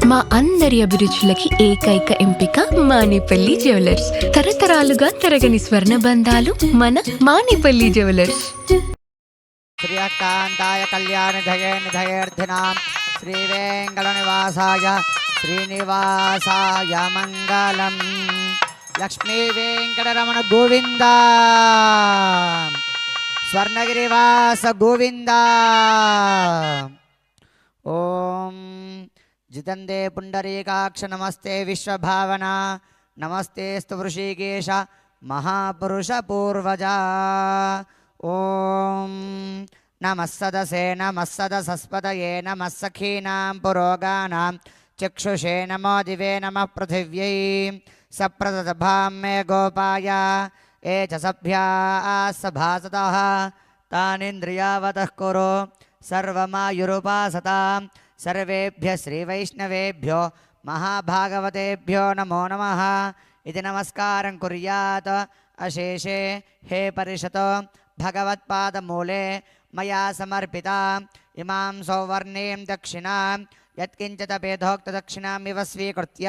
మా అందరి అభిరుచులకి ఏకైక ఎంపిక మానేపల్లి జ్యువెలర్స్. తరతరాలుగా తరగని స్వర్ణ బంధాలు మన మానేపల్లి జ్యువెలర్స్. శ్రీకాంతాయ కళ్యాణిధయే నిధయేర్ధినాం శ్రీ వెంకటనివాసాయ శ్రీనివాసాయ మంగళం. లక్ష్మీ వెంకటరమణ గోవింద, స్వర్ణగిరివాస గోవింద. ఓం జితందే పుండరీకాక్ష నమస్తే విశ్వభావన నమస్తే స్తృషికేశ మహాపురుష పూర్వజ. ఓం నమః సదసే నమః సదసస్పతయే నమః సఖీనాం పురోగానాం చక్షుషే నమో దివే నమః పృథివ్యై సప్రదభాం మే గోపాయ ఏ చ సభ్యాः సభాసతః తానింద్రియావతః కురు సర్వమాయురుపాసతాం. సర్వేభ్యः శ్రీవైష్ణవేభ్యో మహాభాగవతేభ్యో నమో నమః. ఇది నమస్కారం కుర్యాత్ అశేషే హే పరిషతో భగవత్పాదమూలే మయా సమర్పితా ఇమాం సౌవర్ణీం దక్షిణాం యత్కించిదపేదోక్తదక్షిణామివ స్వీకృత్య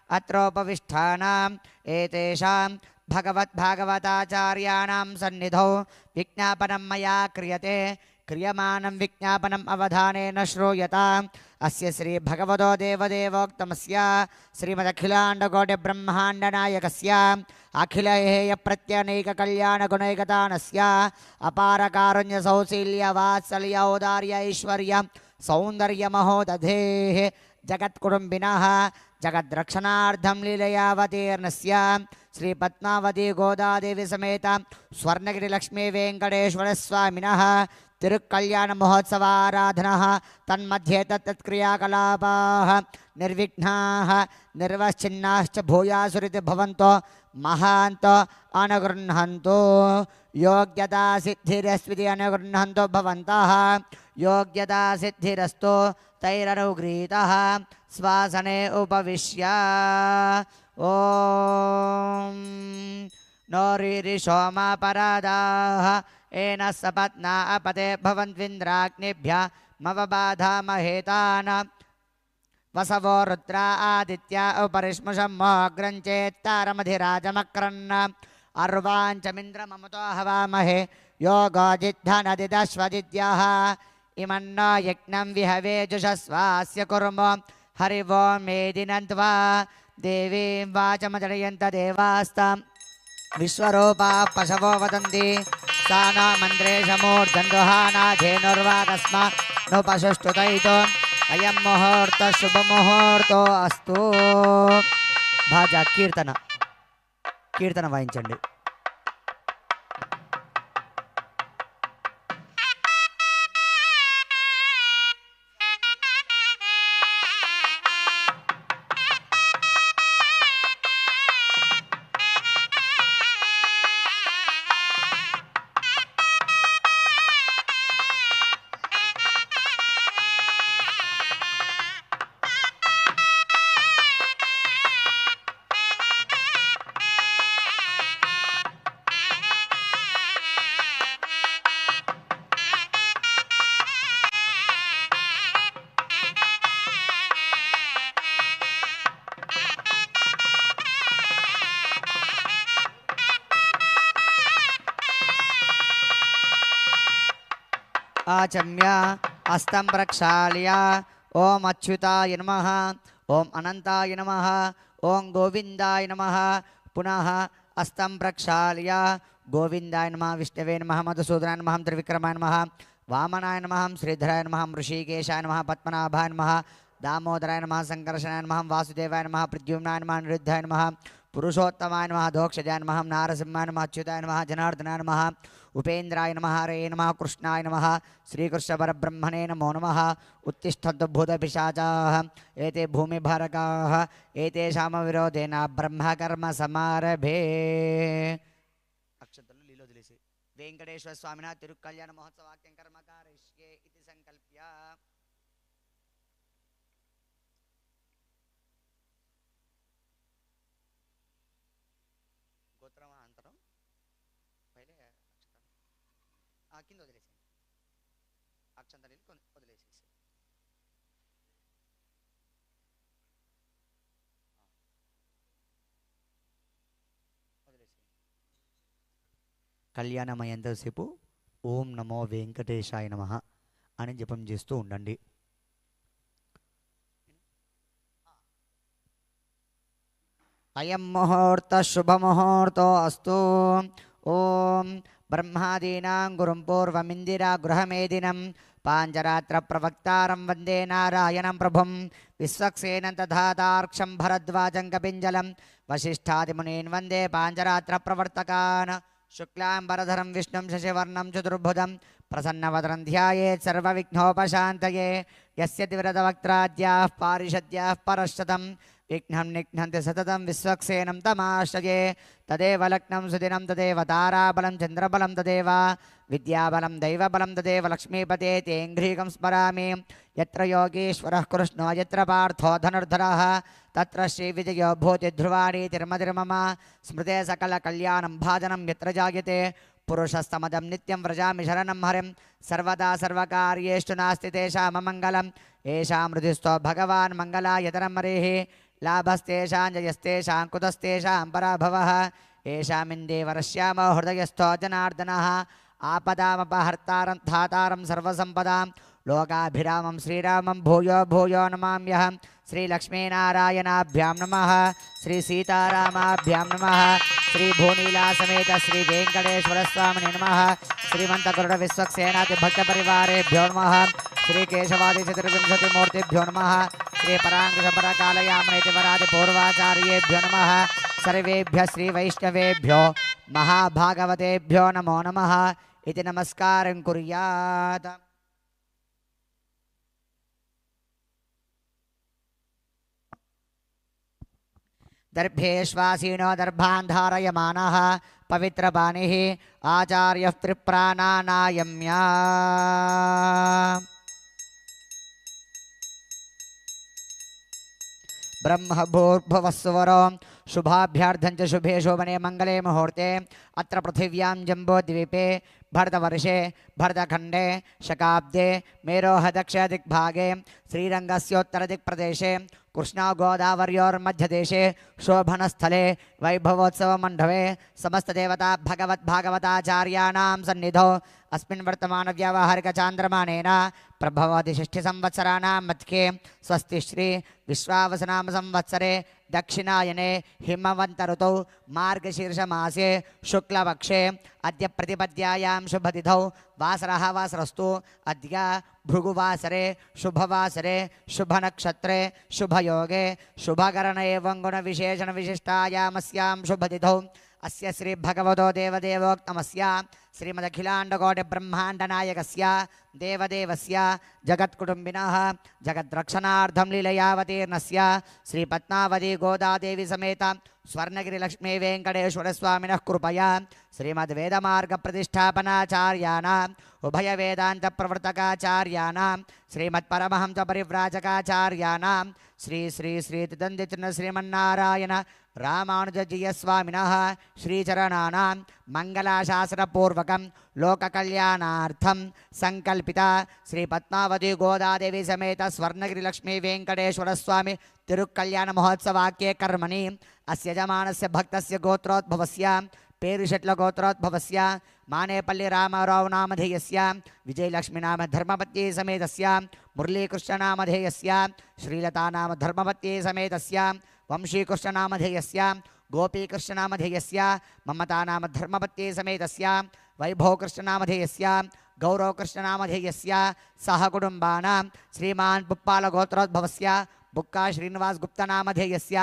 అత్రోపవిష్టానాం ఏతేషాం భగవద్భాగవతాచార్యాణాం సన్నిధౌ విజ్ఞాపనం మయా క్రియతే. క్రియమానం విజ్ఞాపనం అవధానేన శ్రూయతాం. అస్య శ్రీ భగవతో దేవదేవోక్తమస్య శ్రీమదఖిలాండకోటి బ్రహ్మాండనాయకస్య అఖిలహేయ ప్రత్యనైక కళ్యాణ గుణైకతానస్య అపార కారుణ్య సౌశీల్య వాత్సల్య ఔదార్య ఐశ్వర్య సౌందర్య మహోదధేః జగత్కుటుంబినః జగద్రక్షణార్థం లీలయావతీర్ణస్య శ్రీ పద్మావతి గోదాదేవి సమేత స్వర్ణగిరి లక్ష్మీ వెంకటేశ్వర స్వామినః తిరుకళ్యాణ మహోత్సవారాధనః తన్మధ్యే తత్క్రియాకలాపాः నిర్విఘ్నాः నిర్వశ్చిన్నాశ్చ భూయాసురితి భవంతో మహాంతో అనుగృహంతు. యోగ్యతా సిద్ధిరస్వితి అనుగృహంతో భవంతః. యోగ్యతా సిద్ధిరస్తు తైరనుగృహీతః. శ్వాసనే ఉపవిశ్య. ఓం నోరిరిషోమాపరాదాః ఏన సపత్నా అపతే భవంత్వింద్రాగ్నిభ్య మవబాధామహేతాన్. వసవో రుద్రా ఆదిత్య ఉపరిష్ముషం మోగ్రంచేత్తారమధిరాజమక్రన్న అర్వాంచమింద్రమమతో హవామహే యోగోజిద్ధనదిదశ్వజిద్యః. ఇమన్నో యజ్ఞం విహవేజుషస్వాస్య కుర్మో హరి ఓం మేదినంత్వా దేవీం వాచమజనయంత దేవాస్తాం విశ్వరూపాः పశవో వదంతి సానా మంత్రేశమూర్ధన్దుహానాధేనుర్వాకస్మా ను పశుష్టుతైతో అయం ముహూర్త శుభముహూర్తో అస్తు. భాజా కీర్తన వాయించండి. ఆచమ్య హస్తం ప్రక్షాళ్య ఓం అచ్యుతాయ నమః ఓం అనంతాయ నమః ఓం గోవిందాయ నమః. పునః హస్తం ప్రక్షాళ్య గోవిందాయ నమః విష్ణవే నమః మధుసూదనాయ నమః త్రివిక్రమాయ నమః వామనాయ నమః శ్రీధరాయ నమః ఋషికేశాయ నమః పద్మనాభాయ నమః దామోదరాయ నమః సంకర్షణాయ నమః వాసుదేవాయ నమః ప్రద్యుమ్నాయ నమః నిరుద్ధాయ నమః పురుషోత్తమాయ నమః దోక్షజాయ నమః నారసింహాయ నమః అచ్యుతాయ నమః జనార్దనాయ నమః ఉపేంద్రాయ నమః హరే నమః కృష్ణాయ నమః శ్రీకృష్ణ పరబ్రహ్మణే నమో నమః. ఉత్తిష్టन्तు భూతపిశాచాః ఏతే భూమిభారకాః ఏతేషామ విరోధేన బ్రహ్మకర్మ సమారభే. అక్షంతలు లీలో తెలిసి వెంకటేశ్వర స్వామిన తిరుకళ్యాణ మహోత్సవాక్యం కర్మకారిష్యే ఇది సంకల్ప్య. గోత్రమాంతరం పైలే కింద వదిలేసేయండి. అక్షంతలు వదిలేసేసి కళ్యాణం అయ్యేంతసేపు ఓం నమో వెంకటేశాయ నమః అని జపం చేస్తూ ఉండండి. అయం ముహూర్త శుభముహూర్తో అస్తు. ఓం బ్రహ్మాదీనాం గురుం పూర్వమిందిరా గృహమేదినం పాంచరాత్ర ప్రవక్తారం వందే నారాయణం ప్రభుం విశ్వక్సేనం తథాతార్క్షం భరద్వాజం కపింజలం వశిష్ఠాదిమునీన్ వందే పాంచరాత్ర ప్రవర్తకాన్ శుక్లాంబరధరం విష్ణుం శశివర్ణం చతుర్భుజం ప్రసన్నవదనం ధ్యాయేత్ సర్వవిఘ్నోపశాంతయే యస్య దివ్రతవక్త్రాద్యాః పారిషద్యాః పరశ్శతం విఘ్నం నిఘ్నంతి సతతం విశ్వక్సేనం తమాశ్రయే తదేవ లగ్నం సుదినం తదేవ తారాబలం చంద్రబలం తదేవ విద్యాబలం దైవబలం తదేవ లక్ష్మీపతే తేంఘ్రీకం స్మరామి యత్ర యోగీశ్వరః కృష్ణో యత్ర పార్థో ధనుర్ధరः తత్ర శ్రీవిజయో భూతిధ్రువాణి తిరుమతిర్మమ స్మృతే సకల కళ్యాణం భాజనం యత్ర జాయతే పురుషస్తమదం నిత్యం వ్రజామి శరణం హరిం సర్వదా సర్వకార్యేషు నాస్తి తేషామమంగళం ఏషాం హృదిస్థో భగవాన్ మంగళాయతరం హరిః లాభస్తేషాం జయస్తేషాం కుతస్తేషాం పరాభవః ఏషామిందేవరశ్యామో హృదయస్థో జనార్దనः ఆపదామపహర్తారం ధాతారం సర్వసంపదాం లోకాభిరామం శ్రీరామం భూయో భూయో నమామ్యహం శ్రీలక్ష్మీనారాయణాభ్యాం నమః శ్రీ సీతారామాభ్యాం నమః శ్రీ భూనీలా సమేత శ్రీ వెంకటేశ్వర స్వామిని నమః శ్రీమంత గరుడ విశ్వక్సేనాతి భక్త పరివారేభ్యో నమః శ్రీ కేశవాది చతుర్వింశతి మూర్తిభ్యో నమః శ్రీ పరాంకుశ పరకాలయామనేతి వరాది పూర్వాచార్యేభ్యో నమః సర్వేభ్య శ్రీ వైష్ణవేభ్యో మహాభాగవతేభ్యో నమో నమః ఇతి నమస్కారం కుర్యాత్. దర్భేశ్వాసీనో దర్భాన్ ధారయమానః పవిత్రపాణిః ఆచార్యః త్రిప్రాణానాయమ్యా. బ్రహ్మ భూర్భువస్సువరో శుభాభ్యర్థం చ శుభే శోభనే మంగళే ముహూర్తే అత్ర పృథివ్యాం జంబోద్వీపే భరతవర్షే భరతఖండే శకాబ్దే మేరోహ దక్ష దిగ్భాగే శ్రీరంగస్యోత్తర దిక్ప్రదేశే కృష్ణా గోదావర్యోర్మధ్యదేశే శోభనస్థలే వైభవోత్సవమండపే సమస్తదేవతా భగవద్భాగవతాచార్యాణాం సన్నిధౌ అస్మిన్ వర్తమాన వ్యావహారిక చాంద్రమానేన ప్రభవతి షష్ఠి సంవత్సరాణాం మధ్యే స్వస్తి శ్రీ విశ్వావసనామ సంవత్సరే దక్షిణాయనే హిమవంత ఋతౌ మార్గశీర్షమాసే శుక్లపక్షే అద్య ప్రతిపద్యాయాం శుభతిథౌ వాసరః వాసరస్తు అద్య భృగువాసరే శుభవాసరే శుభనక్షత్రే శుభయోగే శుభకరణ ఏవం గుణ విశేషణ విశిష్టాయామస్యాం శుభతిథౌ అస్య శ్రీ భగవతో దేవదేవోక్తమస్య శ్రీమదఖిలాండకోటి బ్రహ్మాండనాయకస్య దేవదేవస్య జగత్కుటుంబినః జగద్రక్షణార్థం లీలయావతీర్ణస్య శ్రీ పద్మావతి గోదాదేవి సమేత స్వర్ణగిరి లక్ష్మీ వెంకటేశ్వర స్వామినః కృపయా శ్రీమద్వేదమార్గ ప్రతిష్టాపనాచార్యాణాం ఉభయ వేదాంత ప్రవర్తకాచార్యాణాం శ్రీమత్పరమహంస పరివ్రాజకాచార్యాణాం శ్రీ శ్రీ శ్రీ తిదందిచిన శ్రీమన్నారాయణ రామానుజీయ స్వామినః శ్రీచరణానాం మంగళాశాసనపూర్వకం లోకకళ్యాణార్థం సంకల్పిత శ్రీ పద్మావతి గోదాదేవి సమేత స్వర్ణగిరి లక్ష్మీ వెంకటేశ్వర స్వామి తిరుకళ్యాణ మహోత్సవాక్యే కర్మణి అస్య యజమానస్య భక్తస్య గోత్రోద్భవస్య పేరుషట్ల గోత్రోద్భవస్య మానేపల్లి రామారావు నామధేయస్య విజయలక్ష్మి నామ ధర్మపత్యే సమేతస్య మురళీకృష్ణనామధేయస్య శ్రీలతా నామ ధర్మపత్యే సమేతస్య వంశీకృష్ణనామధేయస్య గోపీకృష్ణనామధేయస్య మమతా నామ ధర్మపత్యే సమేతస్య వైభవకృష్ణనామధేయస్య గౌరవకృష్ణనామధేయస్య సహ కుటుంబానాం శ్రీమాన్ పుప్పాల గోత్రోద్భవస్య బుక్కా శ్రీనివాస్ గుప్త నామధేయస్య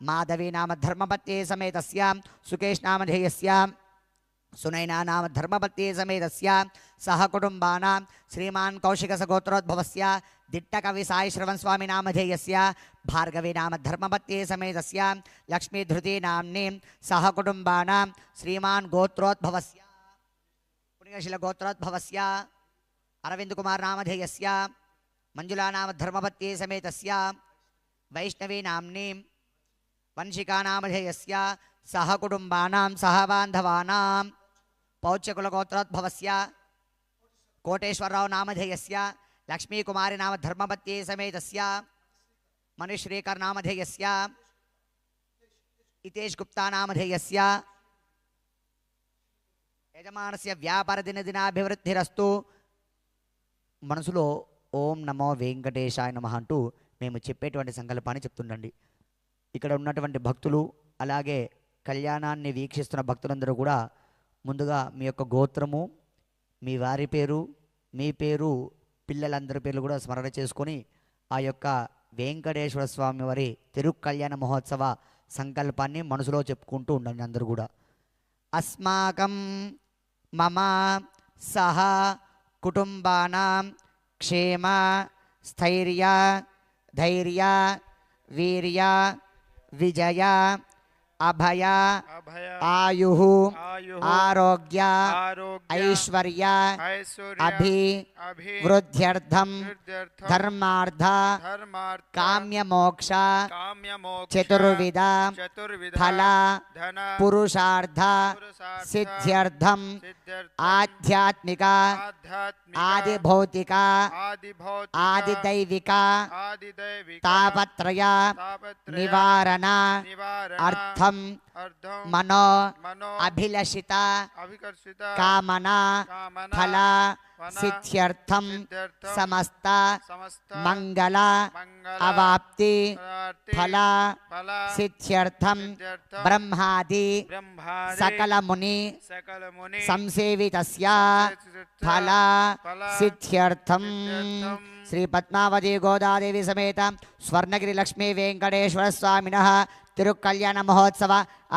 మాధవి నామ ధర్మపత్యే సమేతస్య సుకేష్ నామధేయస్య సునైనా నామ ధర్మపత్యే సమేతస్య సహ కుటుంబానాం శ్రీమాన్ కౌశికస గోత్రోద్భవస్య దిట్టకవి సాయి శ్రవణ్ స్వామి నామధేయస్య భార్గవి నామ ధర్మపత్యే సమేతస్య లక్ష్మీధృతి నామ్ని సహ కుటుంబానాం శ్రీమాన్ గోత్రోద్భవస్య పుణ్యశీల గోత్రోద్భవస్య అరవింద్ కుమార్ నామధేయస్య మంజులా నామ ధర్మపత్యే సమేతస్య వైష్ణవీ నామ్ని వంశికా నామధేయస్య సహ కుటుంబానాం సహ బాంధవానాం పౌచ్యకుల గోత్రోద్భవస్య కోటేశ్వరరావు నామధేయస్య లక్ష్మీకుమారి నామ ధర్మపత్యే సమేతస్య మనుశ్రీకర్ నామధేయస్య హితేష్ గుప్తా నామధేయస్య యజమానస్య వ్యాపార దినదినాభివృద్ధిరస్తు. మనసులో ఓం నమో వెంకటేశాయ నమః అంటూ మేము చెప్పేటువంటి సంకల్పాన్ని చెప్తుండండి. ఇక్కడ ఉన్నటువంటి భక్తులు అలాగే కళ్యాణాన్ని వీక్షిస్తున్న భక్తులందరూ కూడా ముందుగా మీ యొక్క గోత్రము, మీ వారి పేరు, మీ పేరు, పిల్లలందరి పేర్లు కూడా స్మరణ చేసుకొని ఆ యొక్క వెంకటేశ్వర స్వామి వారి తిరుకళ్యాణ మహోత్సవ సంకల్పాన్ని మనసులో చెప్పుకుంటూ ఉండండి అందరూ కూడా. అస్మాకం మమ సహ కుటుంబానాం క్షేమ స్థైర్య ధైర్య వీర్య విజయ అభయ ఆయు ఆరోగ్య ఐశ్వర్య అభివృద్ధ్యర్థం ధర్మార్థ కామ్యమోక్ష చతుర్విధ ఫల పురుషార్థ సిద్ధ్యర్థం ఆధ్యాత్మిక ఆదిభౌతిక ఆదిదైవిక తాపత్రయ నివారణ అర్థం మనో అభిలషిత కామన ఫల సిద్ధ్యర్థం సమస్త మంగళ అవాప్తి ఫల సిద్ధ్యర్థం బ్రహ్మాది సకల ముని సంసేవితస్య ఫల సిద్ధ్యర్థం శ్రీ పద్మావతి గోదాదేవి సమేత స్వర్ణగిరి లక్ష్మీ వెంకటేశ్వర స్వామినః తిరుకళ్యాణ మహోత్సవ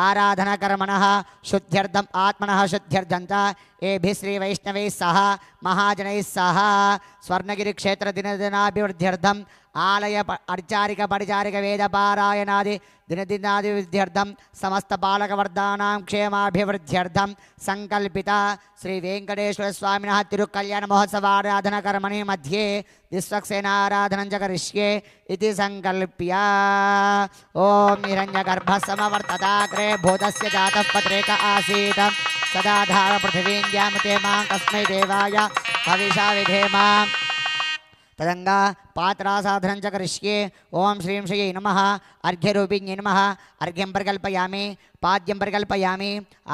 ఆరాధన కర్మణః శుద్ధ్యర్థం ఆత్మనః శుద్ధ్యర్థంచ ఏభి శ్రీ వైష్ణవైః సహ మహాజనైః సహ స్వర్ణగిరి క్షేత్ర దినదినాభివృద్ధ్యర్థం ఆలయ అర్చారిక పరిచారిక వేద పారాయణాది దినదినాభివృద్ధ్యర్థం సమస్త పాలకవర్ధానాం క్షేమాభివృద్ధ్యర్థం సంకల్పిత శ్రీ వెంకటేశ్వర స్వామినః తిరుకళ్యాణ మహోత్సవారాధన కర్మణి మధ్యే విశ్వక్సేనారాధనం చ కరిష్యే ఇతి సంకల్ప్య ఓం హిరణ్యగర్భ సమవర్తతాగ్రే భూతస్య జాతః పత్రేక ఆసీత సదాధార పృథివీంద్యామతే మాం తస్మై దేవాయ హవిషా విధేమ తదంగా పాత్రాసాధనం చ కరిష్యే ఓం శ్రీం శ్రీయై నమః అర్ఘ్యరూపిణ్యై నమః అర్ఘ్యం పరికల్పయామి పాద్యం పరికల్పయామి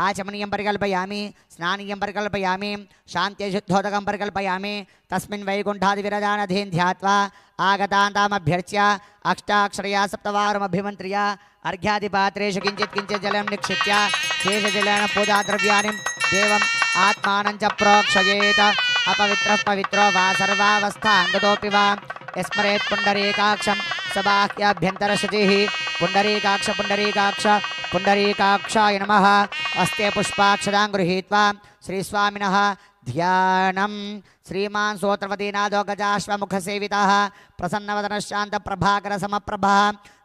ఆచమనీయం పరికల్పయామి స్నానీయం పరికల్పయామి శాంత్యశుద్ధోదకం పరికల్పయామి తస్మిన్ వైకుంఠాది విరజానధీన్ ధ్యాత్వా ఆగతాంతామభ్యర్చ్య అష్టాక్షరయా సప్తవారమభిమంత్ర్య అర్ఘ్యాదిపాత్రేషు కించిత్ కించిత్ జలం నిక్షిప్య శేషజలేన పూజాద్రవ్యాని దేవం ఆత్మానం చ ప్రోక్షయేత్ अपवित्रः पवित्रो वा सर्वावस्थाङ्गतोऽपि वा यस्मरेत् पुण्डरीकाक्षं सबाह्याभ्यन्तरशुचिः पुण्डरीकाक्ष पुण्डरीकाक्ष पुण्डरीकाक्षाय नमः हस्ते पुष्पाक्षदां गृहीत्वा श्रीस्वामिनः ध्यानं श्रीमान् सोत्रवतीनाथो गजाश्वमुखसेवितः प्रसन्नवदनश्शान्तप्रभाकरसमप्रभः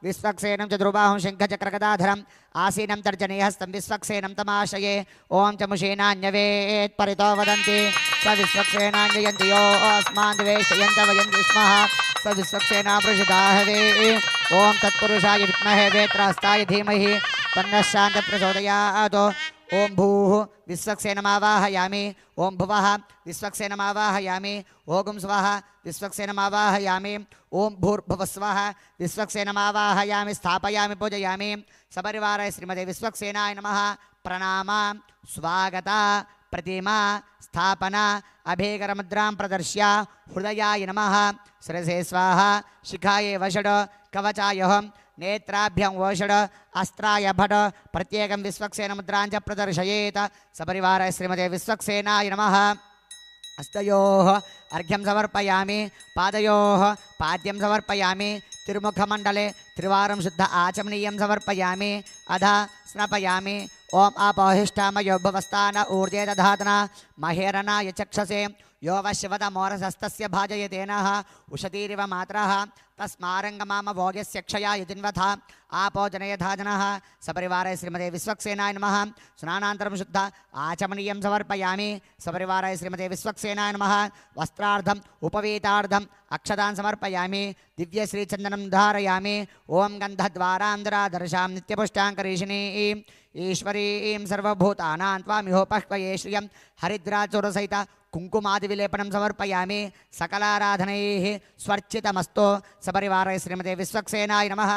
विश्वक्सेनं चतुर्बाहुं शङ्खचक्रगदाधरम् आसीनं तर्जनीहस्तं विश्वक्सेनं तमाशये ओं च मुषेनान्यवेत् परितो वदन्ति स विश्वक्सेनान्ययन्ति यो अस्मान् द्वेष्टयन्त वयन्ति स्मः स विश्वक्सेनापृषिदाहवे ओं तत्पुरुषाय विद्महे वेत्रहस्ताय धीमहि तन्नः शान्तप्रचोदयात् ओं भूः विश्वक्सेनमावाहयामि ओं भुवः विश्वक्सेनमावाहयामि ओं स्वः विश्वक्सेनमावाहयामि ओं भूर्भुवस्वः विश्वक्सेनमावाहयामि स्थापयामि पूजयामि सपरिवाराय श्रीमते विश्वक्सेनाय नमः प्रणाम स्वागत प्रतिमा स्थापना अभेकरमुद्रां प्रदर्श्य हृदयाय नमः शिरसे स्वाहा शिखाये वषड कवचाय नेत्राभ्यं वषड अस्त्राय भट प्रत्येकं विश्वक्सेन मुद्रां च प्रदर्शयेत् सपरिवाराय श्रीमते विश्वक्सेनाय नमः हस्तयोः अर्घ्यं समर्पयामि पादयोः पाद्यं समर्पयामि तिरुमुखमण्डले त्रिवारं शुद्ध आचमनीयं समर्पयामि अधा स्नपयामि ओम आपोहिष्ठामयो भवस्तान ऊर्जे दधातना महेरनाय चक्षसे यो वश्यवद मोरसस्तस्य भाजयतेनः उषतीरिव मात्रः तस्मारङ्गमाम भोग्यस्य क्षयाय जिन्वथा आपो जनयथा जनः सपरिवाराय श्रीमते विश्वक्सेनाय नमः स्नानान्तरं शुद्ध आचमनीयं समर्पयामि सपरिवाराय श्रीमते विश्वक्सेनाय नमः वस्त्रार्धम् उपवीतार्धम् अक्षतान् समर्पयामि दिव्यश्रीचन्दनं धारयामि ओं गन्धद्वारान्दरादर्शां नित्यपुष्टाङ्करीषिणीं ईश्वरीं सर्वभूतानां त्वामिहोपह्वये श्रियं हरिद्राचूरसहित कुङ्कुमादिविलेपनं समर्पयामि सकलाराधनैः स्वर्चितमस्तु सपरिवाराय श्रीमते विश्वक्सेनाय नमः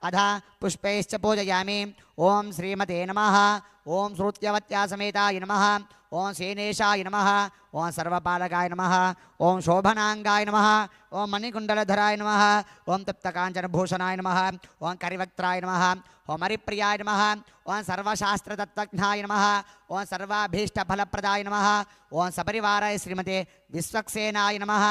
अधा पुष्पैश्च पूजयामि। ओम श्रीमते नमः। ओम श्रुत्यवत्या समेताय नमः। ओम सेनेशाय नमः। ओम सर्वपालकाय नमः। ओम शोभनांगाय नमः। ओम मणिकुंडलधराय नमः। ओम तप्तकांचनभूषणाय नमः। ओम करिवक्त्राय नमः। ओम हरिप्रियाय नमः। ओम सर्वशास्त्रतत्त्वज्ञाय नमः। ओम सर्वाभीष्टफलप्रदाय नमः। ओम सपरिवाराय श्रीमते विश्वक्सेनाय नमः।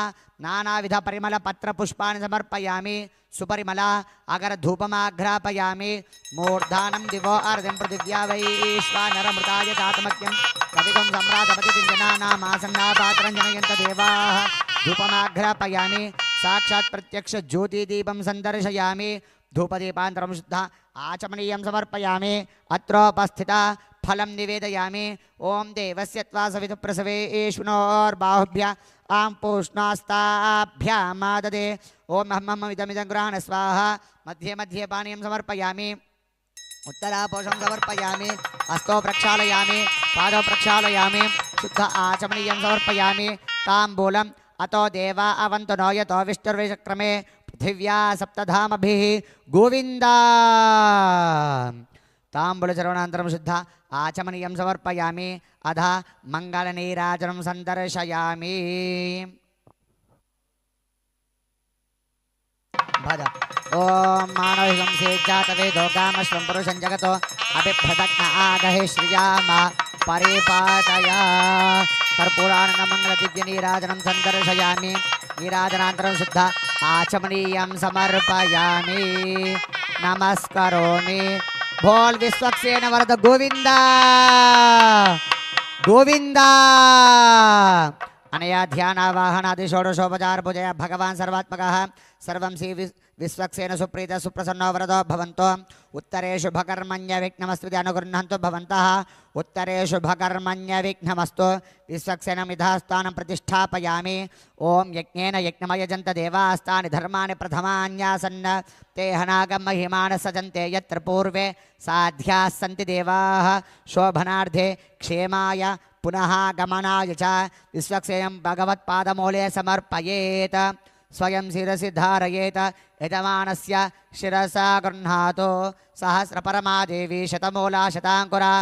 नानाविध परिमल पत्र पुष्पाणि समर्पयामि। सुपरिमला अगर धूपमाघ्रापयामि। मूर्धानं दिवो अर्धं पृथिव्या वैश्वानरमृताय दातमत्यं कविगं सम्राटपतिजनानामासन्नापात्रं जनयन्त देवाः। धूपमाघ्रापयामि। साक्षात् प्रत्यक्ष ज्योतिदीपं सन्दर्शयामि। धूपदीपान्तरं शुद्ध आचमनीयं समर्पयामि। अत्रोपस्थिता फलं निवेदयामि। ओम देवस्य त्वा सवितुप्रसवेष्णोर्बाहुभ्य आं पूष्णास्ताभ्यामाददे। ओम हम् इदमिदं गृहाण स्वाहा। मध्ये मध्ये पानीयं समर्पयामि। उत्तरापोषं समर्पयामि। हस्तो प्रक्षालयामि। पादौ प्रक्षालयामि। शुद्ध आचमनीयं समर्पयामि। ताम्बूलम् अतो देवा अवन्तु नो यतो विष्णुर्विचक्रमे पृथिव्या सप्तधामभिः गोविन्दा। ताम्बूलचर्वणानन्तरं शुद्ध आचमनीयं समर्पयामि। अधा मङ्गलनीराजनं सन्दर्शयामि। भद ओम मानविकं सेज्जातवेदो कामश्वं पुरुषं जगतो अभिभ्रदग्न आगहे श्रियाम परिपातया। कर्पूरानन्दमङ्गलदिव्यनीराजनं सन्दर्शयामि। नीराजनान्तरं शुद्ध आचमनीयं समर्पयामि। नमस्करोमि। बोल विश्वक्सेन वरद गोविंदा गोविंदा। अनया ध्यानावाहनादि षोडशोपचार पूजया भगवान् सर्वात्मकः सर्वं श्री विश्वक्सेन सुप्रीत सुप्रसन्नो वरदो भवन्तो। उत्तरेषु भकर्मण्य विघ्नमस्तु अनुगृह्णन्तु भवन्तः। उत्तरेषु भकर्मण्य विघ्नमस्तु। विश्वक्सेनमिधास्थानं प्रतिष्ठापयामि। ओम यज्ञेन यज्ञमयजन्त देवास्तानि धर्माणि प्रथमान्यासन्न ते हनागं महिमानः सजन्ते यत्र पूर्वे साध्याः सन्ति देवाः। शोभनार्थे क्षेमाय पुनः गमनाय च विश्वक्सेनं भगवत्पादमूले समर्पयेत्। स्वयं शिरसि धारयेत। यजमानस्य शिरसा गृह्णातु। सहस्रपरमा देवी शतमूला शताङ्कुरा।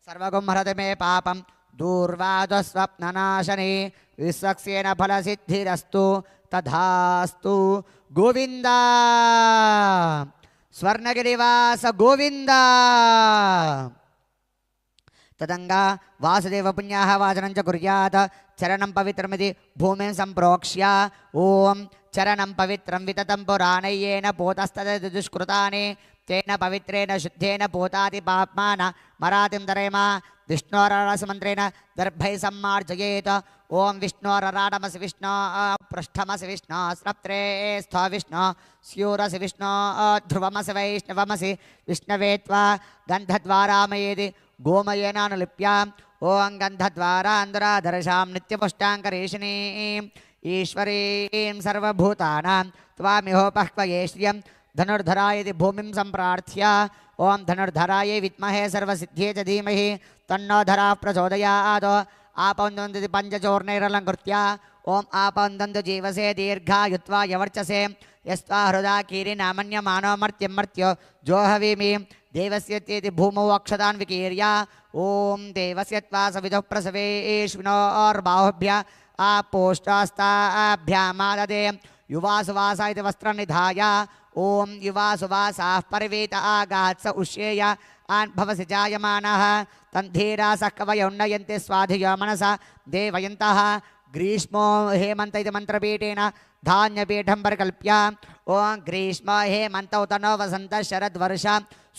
सर्वगुं मे पापं दूर्वादस्वप्ननाशने। विश्वक्सेन फलसिद्धिरस्तु तथास्तु। गोविन्दा स्वर्णगिरिवास गोविन्दा। तदंगा वासुदेव पुण्याः वाचनं च कुर्यात्। चरणं पवित्रमिति भूमिं सम्प्रोक्ष्य ओम चरणं पवित्रं विततं पुराणय्येन पोतस्तदुष्कृतानि तेन पवित्रेण शुद्धेन पोताति पाप्मान मरातिं तरेम। विष्णोररसमन्त्रेण दर्भै सम्मार्जयेत्। ओम विष्णोरराडमसि विष्णो पृष्ठमसि विष्णो स्रप्त्रे स्थ विष्णो स्यूरसि विष्णो ध्रुवमसि वैष्णवमसि विष्णवे त्वा गन्धद्वारामयेति गोमयेनानुलिप्य। ओं गन्धद्वारान्दराधरशां नित्यपुष्टाङ्करेशिनीं ईश्वरीं सर्वभूतानां त्वामिहोपह्वये श्रियं धनुर्धरायति भूमिं सम्प्रार्थ्य। ओं धनुर्धरायै विद्महे सर्वसिद्ध्ये च धीमहि तन्नो धराः प्रचोदयात्। आपवन्दन्ति पञ्चचूर्णैरलङ्कृत्य। ओं आपवन्दन्तु जीवसे दीर्घायुत्वाय वर्चसे यस्त्वा हृदा कीरिनामन्यमानो मर्त्यं मर्त्यो जोहवीमि। देवस्येति भूमौ अक्षतान् विकीर्य। ओम देवस्य त्वा सवितुः प्रसवेष्विनोर्बाहुभ्य आपोष्टास्ताभ्यामाददे। युवासुवासा इति वस्त्रं निधाय। ओम युवासुवासाः परिवेत आगात्स उष्येय आन्भवसि जायमानः तन्धीरासः कवयो नयन्ति स्वाधियो मनसा देवयन्तः। ग्रीष्मो हेमन्त इति मन्त्रपीठेन धान्यपीठं परिकल्प्य। ओं ग्रीष्म हेमन्तौ तनो वसन्त शरद्वर्ष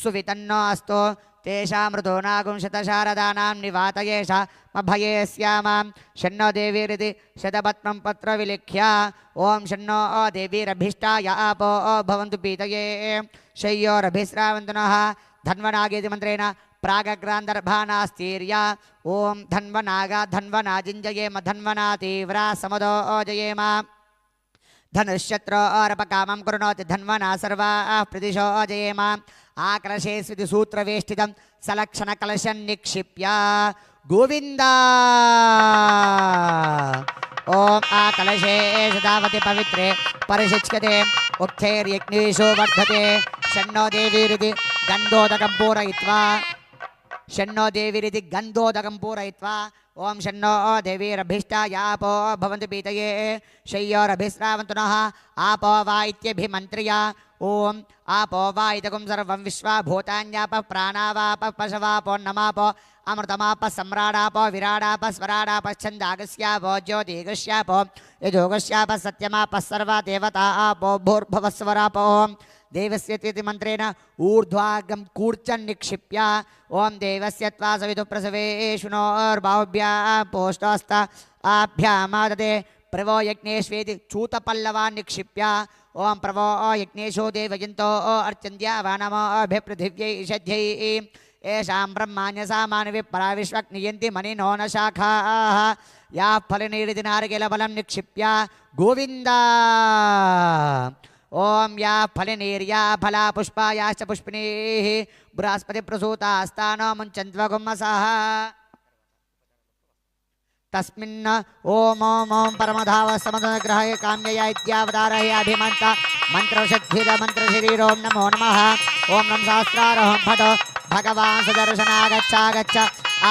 सुवितन्नो अस्तु। तेषां ऋतूनागुंशतशारदानां निवातयेष मभये स्यामां शन्नो देवीरिति शतपत्नं पत्रविलिख्य। ओं शन्नो देवीरभीष्टाय आपो भवन्तु पीतये शय्योरभिस्रावन्तु नः। धन्वनागेति मन्त्रेण प्रागग्रान्दर्भानास्तीर्य। ओं धन्वनागा धन्वनाजिञ्जयेम धन्वना तीव्रा समुदो जयेम। धनुष्यत्रो अरपकामं कृणोति धन्वना सर्वाः प्रदिशो जयेम। आकलशेस्विति सूत्रवेष्टितं सलक्षणकलशं निक्षिप्य गोविन्दा। ओम आकलशे सदावति पवित्रे परिशिच्यते उक्थैर्यज्ञेषु वर्धते षण्णो देवीरिति गन्धोदकं पूरयित्वा षण्णो देवीरिति गन्धोदकं पूरयित्वा ओम षण्णो देवीरभिष्टायापो भवन्तु पीतये शय्योरभिस्रावन्तु नः आपो वा इत्यभिमन्त्र्या ओम आपो वा इदगुं सर्वं विश्वा भूतान्यापः प्राणावापः पशवापो नमापो अमृतमापः सम्राडापो विराडापः स्वराडापश्छन्दागस्यापो ज्योतिगस्यापो यजोगस्यापः सत्यमापः सर्वा देवता आपो भूर्भुवस्वरापो देवस्य तिथि मंत्रेण ऊर्ध्वागं कूर्चन् निक्षिप्य ओम देवस्य त्वा सवितुः प्रसवेशुनोर्बाहुभ्यां पोष्टस्थ आभ्यामाददे प्रवो यज्ञेष्वेति चूतपल्लवान् निक्षिप्य ओम प्रवो यज्ञेशो देवयन्तो अर्चन्द्या वानमोऽभिपृथिव्यै षध्यै येषां ब्रह्माण्यसा मानवी पराविश्वक्नियन्ति मणिनो न शाखाः याः फलनिरिति नारिकेलफलं निक्षिप्य गोविन्दा ओम या फलनीर्या फला पुष्पायाश्च पुष्पिणीः बृहस्पति प्रसूतास्तानो मुञ्चन्त्वगुम्मसः तस्मिन् ओम ओम ओम परमधावसमग्रहे काम्यया इत्यावतारहे अभिमन्त मन्त्रषद्भिद मन्त्रशरीरों नमो नमः ओम नम सहस्रारोहं भट भगवान् सुदर्शनागच्छ आगच्छ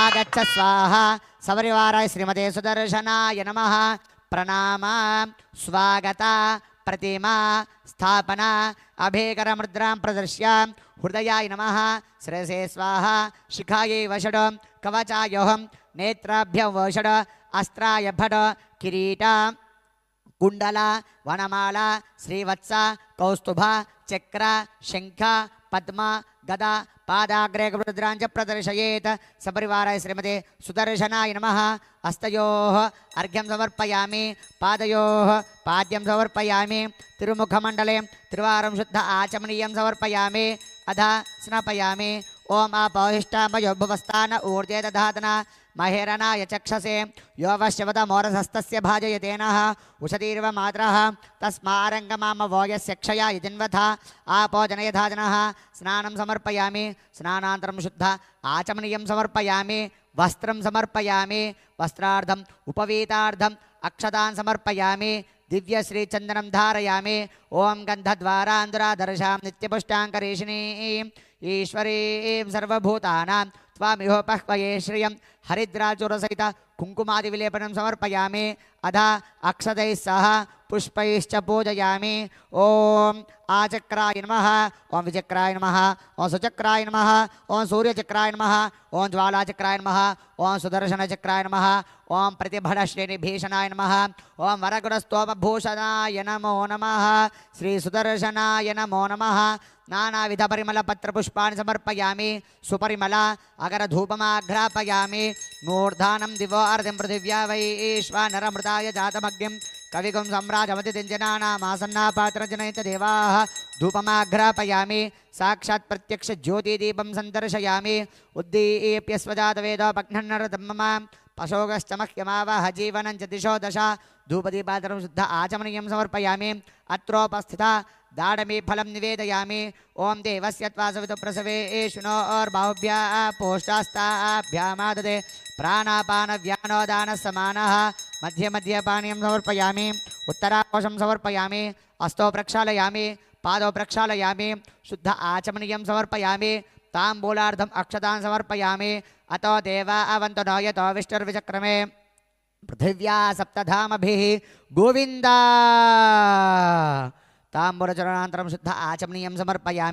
आगच्छ स्वाहा सपरिवाराय श्रीमते सुदर्शनाय नमः प्रणाम स्वागत प्रतिमा स्थापना अभेकरमुद्रां प्रदर्श्य हृदयाय नमः शिरसे स्वाहा शिखायै वषड कवचायोहं नेत्राभ्यं वषड अस्त्राय भट किरीट कुण्डल वनमाला श्रीवत्स कौस्तुभ चक्र शंख पद्म गदा पादाग्रे रुद्रांच प्रदर्शयेत् सपरिवाराय श्रीमते सुदर्शनाय नमः हस्तयोः अर्घ्यं समर्पयामि पादयोः पाद्यं समर्पयामि तिरुमुखमण्डले त्रिवारं शुद्ध आचमनीयं समर्पयामि अधा स्नापयामि ओम आपोहिष्टामयो भुवस्थान ऊर्जे दधातना महेरनाय चक्षसे यो वश्यवत मोरसस्तस्य भाजयतेनः उषतीर्व मातरः तस्मारङ्गमाम वो यस्य क्षया यजिन्वथा आपो जनयधाजनः स्नानं समर्पयामि स्नानान्तरं शुद्ध आचमनीयं समर्पयामि वस्त्रं समर्पयामि वस्त्रार्धम् उपवीतार्धम् अक्षतान् समर्पयामि दिव्यश्रीचन्दनं धारयामि ओम गन्धद्वारान्दुरादर्शां नित्यपुष्टाङ्करेशिनीम् ईश्वरीं सर्वभूतानां त्वामिहोपह्वये श्रियं हरिद्राचूरसहित कुङ्कुमादिविलेपनं समर्पयामि अधा अक्षतैः सह पुष्पैश्च पूजयामि ओम आचक्राय नमः ओम विचक्राय नमः ओम सुचक्राय नमः ओम सूर्यचक्राय नमः ओम ज्वालाचक्राय नमः ओम सुदर्शनचक्राय नमः ओम प्रतिभटश्रेणिभीषणाय नमः ओम वरगुणस्तोमभूषणाय नमो नमः श्री सुदर्शनाय नमो नमः नानाविध परिमल पत्र पुष्पाणि समर्पयामि सुपरिमल अगर धूपमाघ्रापयामि मूर्धानं दिवो अर्धिं पृथिव्या वैश्वानरमृताय जातमग्निं कविगुं सम्राजमतिदिञ्जनानामासन्नापात्रजनयित देवाः धूपमाघ्रापयामि साक्षात् प्रत्यक्ष ज्योतिदीपं सन्दर्शयामि उद्दीप्य स्वजातवेदोपघ्नन्नरतं मम पशोगश्च मह्यमावह जीवनं च दिशो दश धूपदीपादरं शुद्ध आचमनीयं समर्पयामि अत्रोपस्थिता दाडमी फलं निवेदयामि ओम देवस्य त्वा सवितुः प्रसवेशुनोर्बाहुभ्यां पोष्टास्ताभ्यामाददे प्राणापानव्यानोदानः मध्ये मध्ये पानीयं समर्पयामि उत्तराकोशं समर्पयामि हस्तो प्रक्षालयामि पादौ प्रक्षालयामि शुद्ध आचमनीयं समर्पयामि ताम्बूलार्धम् अक्षतान् समर्पयामि अतो देवा अवन्तु नो यतो विष्णुर्विचक्रमे पृथिव्या सप्तधामभिः गोविन्दा ताम्बूलचरणानन्तरं शुद्ध आचमनीयं समर्पयामि।